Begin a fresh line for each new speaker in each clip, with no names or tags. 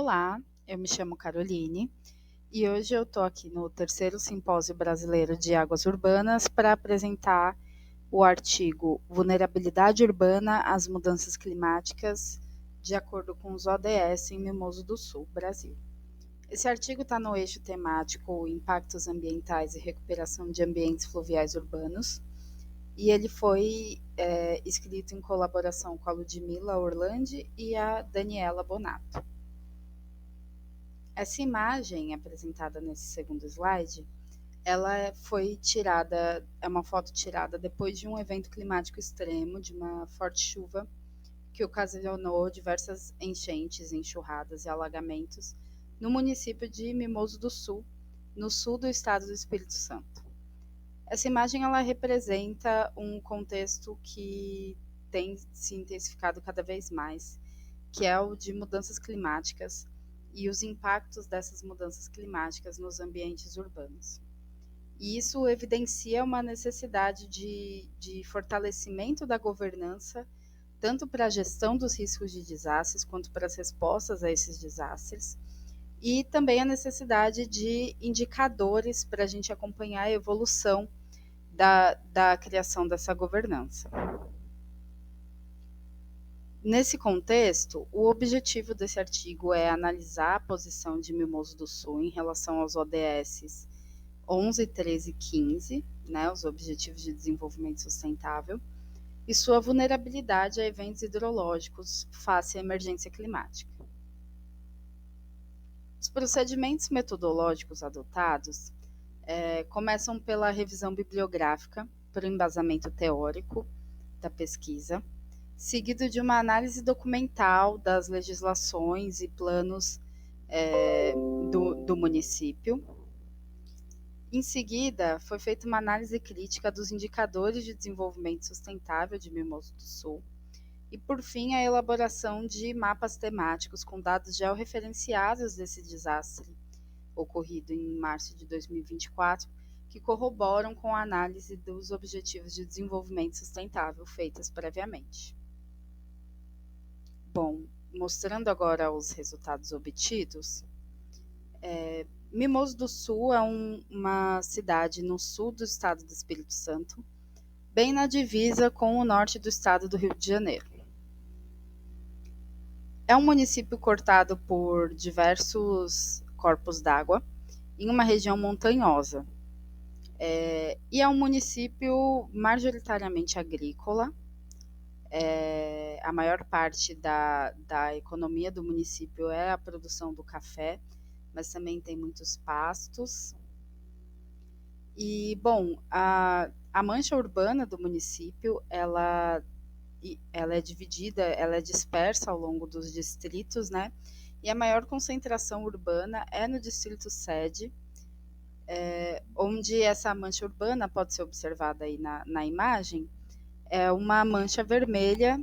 Olá, eu me chamo Caroline e hoje eu estou aqui no terceiro Simpósio Brasileiro de Águas Urbanas para apresentar o artigo Vulnerabilidade Urbana às Mudanças Climáticas, de acordo com os ODS em Mimoso do Sul, Brasil. Esse artigo está no eixo temático Impactos Ambientais e Recuperação de Ambientes Fluviais Urbanos, e ele foi escrito em colaboração com a Ludmila Orlandi e a Daniela Bonato. Essa imagem apresentada nesse segundo slide, ela foi tirada, é uma foto tirada depois de um evento climático extremo, de uma forte chuva que ocasionou diversas enchentes, enxurradas e alagamentos no município de Mimoso do Sul, no sul do estado do Espírito Santo. Essa imagem ela representa um contexto que tem se intensificado cada vez mais, que é o de mudanças climáticas e os impactos dessas mudanças climáticas nos ambientes urbanos. E isso evidencia uma necessidade de fortalecimento da governança, tanto para a gestão dos riscos de desastres, quanto para as respostas a esses desastres, e também a necessidade de indicadores para a gente acompanhar a evolução da criação dessa governança. Nesse contexto, o objetivo desse artigo é analisar a posição de Mimoso do Sul em relação aos ODS 11, 13 e 15, né, os Objetivos de Desenvolvimento Sustentável, e sua vulnerabilidade a eventos hidrológicos face à emergência climática. Os procedimentos metodológicos adotados começam pela revisão bibliográfica, para o embasamento teórico da pesquisa, seguido de uma análise documental das legislações e planos do município. Em seguida, foi feita uma análise crítica dos indicadores de desenvolvimento sustentável de Mimoso do Sul e, por fim, a elaboração de mapas temáticos com dados georreferenciados desse desastre ocorrido em março de 2024, que corroboram com a análise dos Objetivos de Desenvolvimento Sustentável feitas previamente. Bom, mostrando agora os resultados obtidos, Mimoso do Sul é uma cidade no sul do estado do Espírito Santo, bem na divisa com o norte do estado do Rio de Janeiro. É um município cortado por diversos corpos d'água em uma região montanhosa. E é um município majoritariamente agrícola. A maior parte da economia do município é a produção do café, mas também tem muitos pastos. E, bom, a mancha urbana do município, ela é dividida, ela é dispersa ao longo dos distritos, né? E a maior concentração urbana é no distrito sede, onde essa mancha urbana pode ser observada aí na imagem, é uma mancha vermelha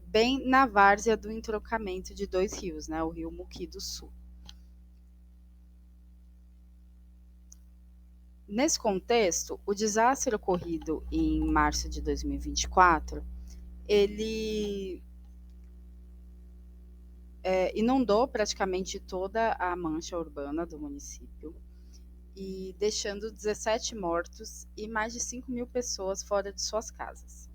bem na várzea do entroncamento de dois rios, né? O rio Muqui do Sul. Nesse contexto, o desastre ocorrido em março de 2024, ele inundou praticamente toda a mancha urbana do município, e deixando 17 mortos e mais de 5.000 pessoas fora de suas casas.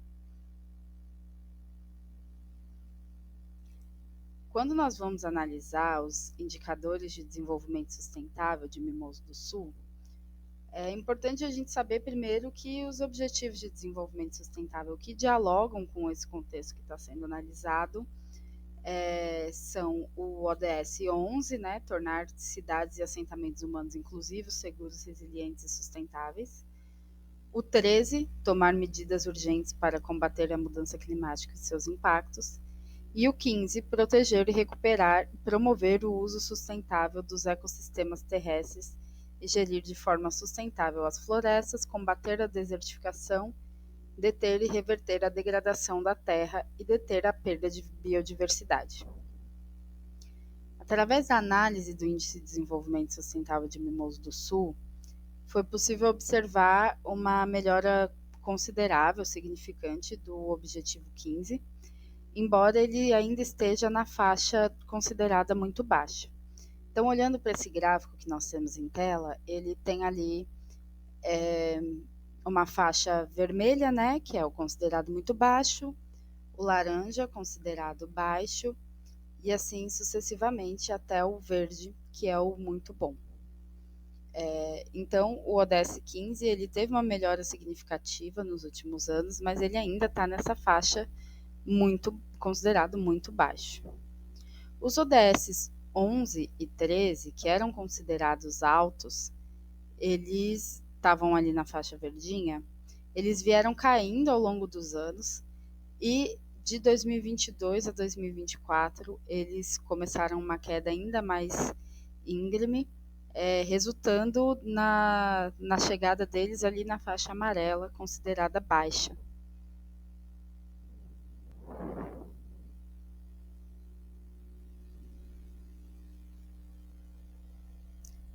Quando nós vamos analisar os indicadores de desenvolvimento sustentável de Mimoso do Sul, é importante a gente saber primeiro que os Objetivos de Desenvolvimento Sustentável que dialogam com esse contexto que está sendo analisado são o ODS 11, né, tornar cidades e assentamentos humanos inclusivos, seguros, resilientes e sustentáveis. O 13, tomar medidas urgentes para combater a mudança climática e seus impactos. E o 15, proteger e recuperar e promover o uso sustentável dos ecossistemas terrestres e gerir de forma sustentável as florestas, combater a desertificação, deter e reverter a degradação da terra e deter a perda de biodiversidade. Através da análise do Índice de Desenvolvimento Sustentável de Mimoso do Sul, foi possível observar uma melhora considerável, significante, do Objetivo 15, embora ele ainda esteja na faixa considerada muito baixa. Então, olhando para esse gráfico que nós temos em tela, ele tem ali uma faixa vermelha, né, que é o considerado muito baixo, o laranja, considerado baixo, e assim sucessivamente até o verde, que é o muito bom. Então, o ODS 15 ele teve uma melhora significativa nos últimos anos, mas ele ainda está nessa faixa considerado muito baixo. Os ODS 11 e 13, que eram considerados altos, eles estavam ali na faixa verdinha, eles vieram caindo ao longo dos anos e de 2022 a 2024 eles começaram uma queda ainda mais íngreme, resultando na chegada deles ali na faixa amarela, considerada baixa.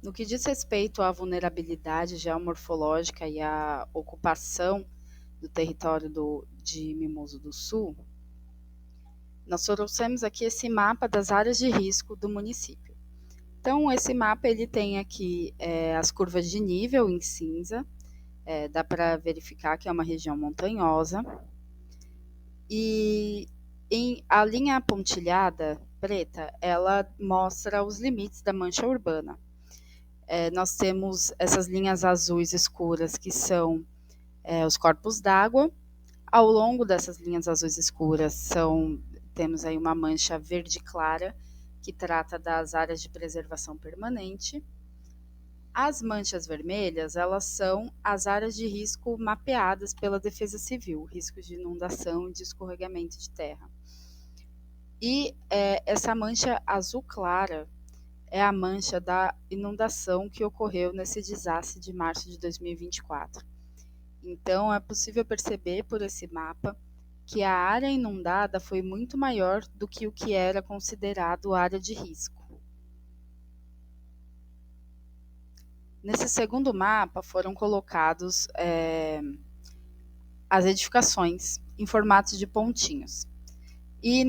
No que diz respeito à vulnerabilidade geomorfológica e à ocupação do território de Mimoso do Sul, nós trouxemos aqui esse mapa das áreas de risco do município. Então, esse mapa ele tem aqui as curvas de nível em cinza, dá para verificar que é uma região montanhosa, e a linha pontilhada preta, ela mostra os limites da mancha urbana. Nós temos essas linhas azuis escuras, que são os corpos d'água. Ao longo dessas linhas azuis escuras, temos aí uma mancha verde clara, que trata das áreas de preservação permanente. As manchas vermelhas, elas são as áreas de risco mapeadas pela Defesa Civil, riscos de inundação e de escorregamento de terra. E essa mancha azul clara é a mancha da inundação que ocorreu nesse desastre de março de 2024. Então, é possível perceber por esse mapa que a área inundada foi muito maior do que o que era considerado área de risco. Nesse segundo mapa foram colocados as edificações em formatos de pontinhos. E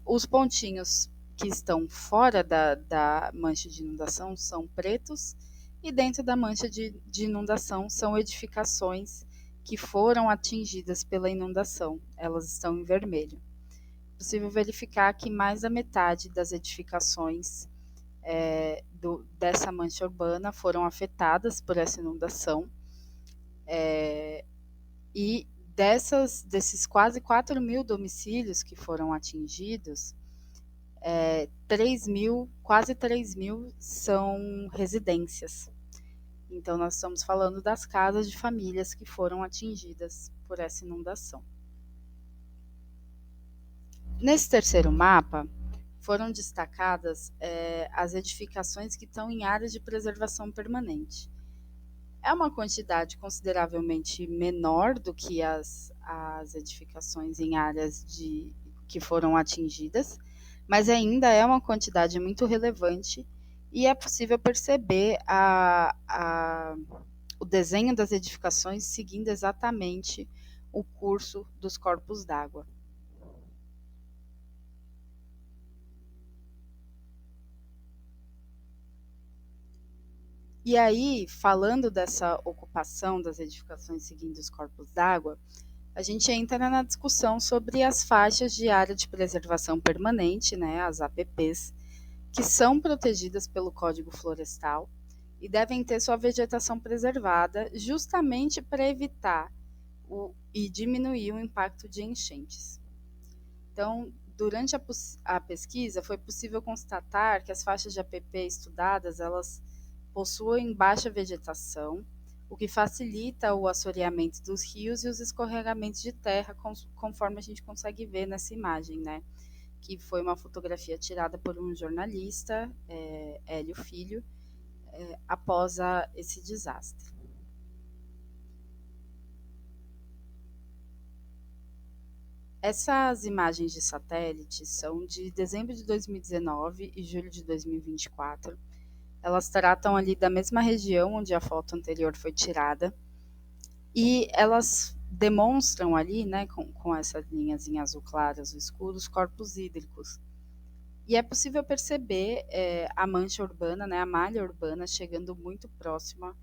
os pontinhos que estão fora da mancha de inundação são pretos, e dentro da mancha de inundação são edificações que foram atingidas pela inundação, elas estão em vermelho. É possível verificar que mais da metade das edificações dessa mancha urbana foram afetadas por essa inundação, e desses quase 4.000 domicílios que foram atingidos, quase 3.000 são residências. Então, nós estamos falando das casas de famílias que foram atingidas por essa inundação. Nesse terceiro mapa, foram destacadas as edificações que estão em áreas de preservação permanente. É uma quantidade consideravelmente menor do que as edificações em áreas que foram atingidas, mas ainda é uma quantidade muito relevante e é possível perceber o desenho das edificações seguindo exatamente o curso dos corpos d'água. E aí, falando dessa ocupação das edificações seguindo os corpos d'água, a gente entra na discussão sobre as faixas de área de preservação permanente, né, as APPs, que são protegidas pelo Código Florestal e devem ter sua vegetação preservada justamente para evitar e diminuir o impacto de enchentes. Então, durante a pesquisa, foi possível constatar que as faixas de APP estudadas, elas possuem baixa vegetação, o que facilita o assoreamento dos rios e os escorregamentos de terra, conforme a gente consegue ver nessa imagem, né? Que foi uma fotografia tirada por um jornalista, Hélio Filho, após esse desastre. Essas imagens de satélite são de dezembro de 2019 e julho de 2024. Elas tratam ali da mesma região onde a foto anterior foi tirada, e elas demonstram ali, né, com essas linhas em azul claro, azul escuro, os corpos hídricos. E é possível perceber a mancha urbana, né, a malha urbana, chegando muito próxima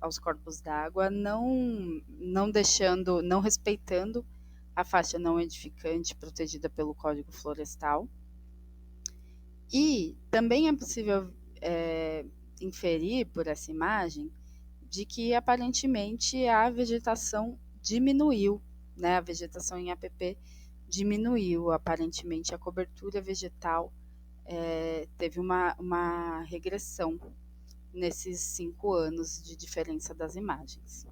aos corpos d'água, não deixando, não respeitando a faixa não edificante protegida pelo Código Florestal. E também é possível inferir por essa imagem de que aparentemente a vegetação diminuiu, né? A vegetação em APP diminuiu, aparentemente a cobertura vegetal teve uma regressão nesses 5 anos de diferença das imagens.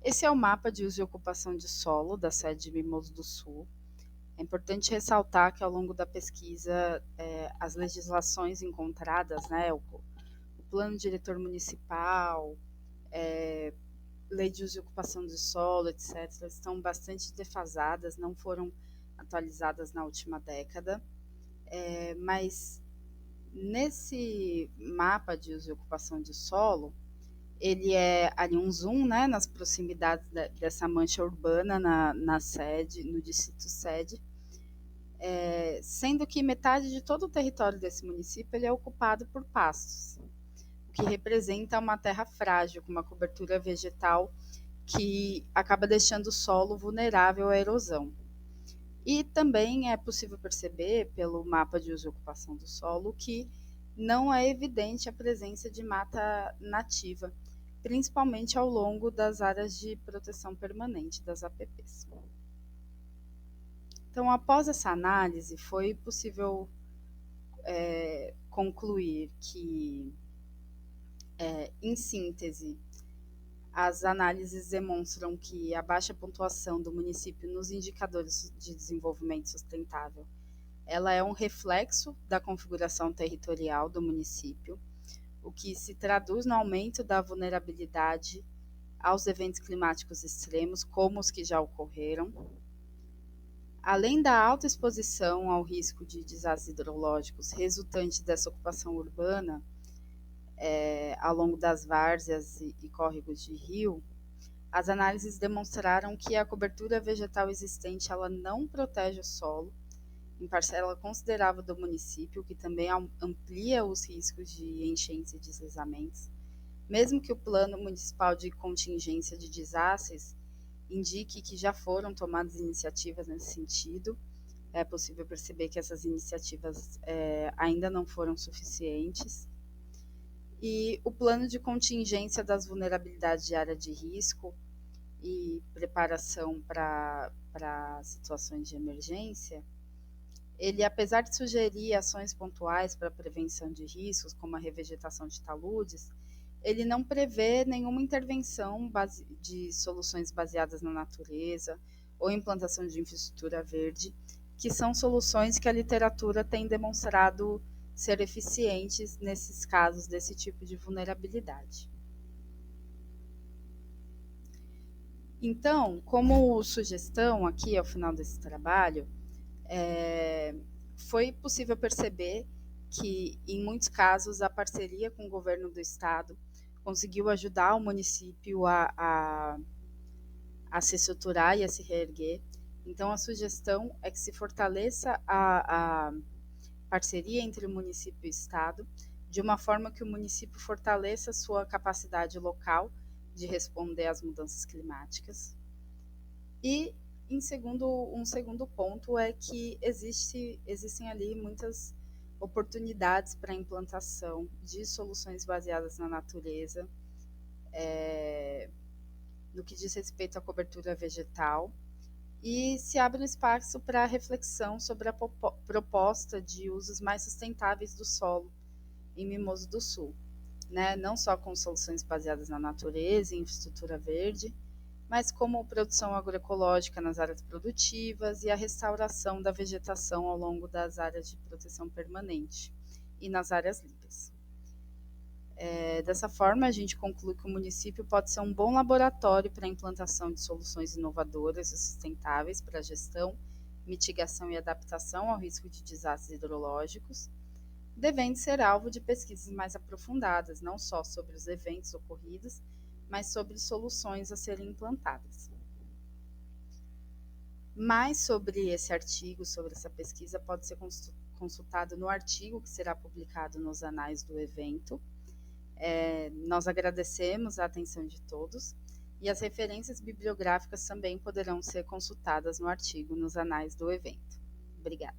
Esse é o mapa de uso e ocupação de solo da sede de Mimoso do Sul. É importante ressaltar que ao longo da pesquisa as legislações encontradas, né, o plano diretor municipal, lei de uso e ocupação de solo, etc., estão bastante defasadas, não foram atualizadas na última década, mas nesse mapa de uso e ocupação de solo, ele é ali um zoom, né, nas proximidades dessa mancha urbana na sede, no distrito sede, sendo que metade de todo o território desse município ele é ocupado por pastos, o que representa uma terra frágil, com uma cobertura vegetal que acaba deixando o solo vulnerável à erosão. E também é possível perceber, pelo mapa de uso e ocupação do solo, que não é evidente a presença de mata nativa, principalmente ao longo das áreas de proteção permanente das APPs. Então, após essa análise, foi possível concluir que, em síntese, as análises demonstram que a baixa pontuação do município nos indicadores de desenvolvimento sustentável, ela é um reflexo da configuração territorial do município, o que se traduz no aumento da vulnerabilidade aos eventos climáticos extremos, como os que já ocorreram. Além da alta exposição ao risco de desastres hidrológicos resultante dessa ocupação urbana, ao longo das várzeas e córregos de rio, as análises demonstraram que a cobertura vegetal existente ela não protege o solo, em parcela considerável do município, o que também amplia os riscos de enchentes e deslizamentos, mesmo que o Plano Municipal de Contingência de Desastres indique que já foram tomadas iniciativas nesse sentido. É possível perceber que essas iniciativas ainda não foram suficientes. E o plano de contingência das vulnerabilidades de área de risco e preparação para situações de emergência, ele, apesar de sugerir ações pontuais para a prevenção de riscos, como a revegetação de taludes, ele não prevê nenhuma intervenção de soluções baseadas na natureza ou implantação de infraestrutura verde, que são soluções que a literatura tem demonstrado ser eficientes nesses casos desse tipo de vulnerabilidade. Então, como sugestão aqui ao final desse trabalho, foi possível perceber que, em muitos casos, a parceria com o governo do estado conseguiu ajudar o município a se estruturar e a se reerguer. Então, a sugestão é que se fortaleça a parceria entre o município e o estado, de uma forma que o município fortaleça a sua capacidade local de responder às mudanças climáticas. E um segundo ponto é que existem ali muitas oportunidades para a implantação de soluções baseadas na natureza, no que diz respeito à cobertura vegetal, e se abre um espaço para reflexão sobre a proposta de usos mais sustentáveis do solo em Mimoso do Sul, né? Não só com soluções baseadas na natureza e infraestrutura verde, mas como produção agroecológica nas áreas produtivas e a restauração da vegetação ao longo das áreas de proteção permanente e nas áreas livres. Dessa forma, a gente conclui que o município pode ser um bom laboratório para a implantação de soluções inovadoras e sustentáveis para a gestão, mitigação e adaptação ao risco de desastres hidrológicos, devendo ser alvo de pesquisas mais aprofundadas, não só sobre os eventos ocorridos, mas sobre soluções a serem implantadas. Mais sobre esse artigo, sobre essa pesquisa, pode ser consultado no artigo que será publicado nos anais do evento. Nós agradecemos a atenção de todos e as referências bibliográficas também poderão ser consultadas no artigo nos anais do evento. Obrigada.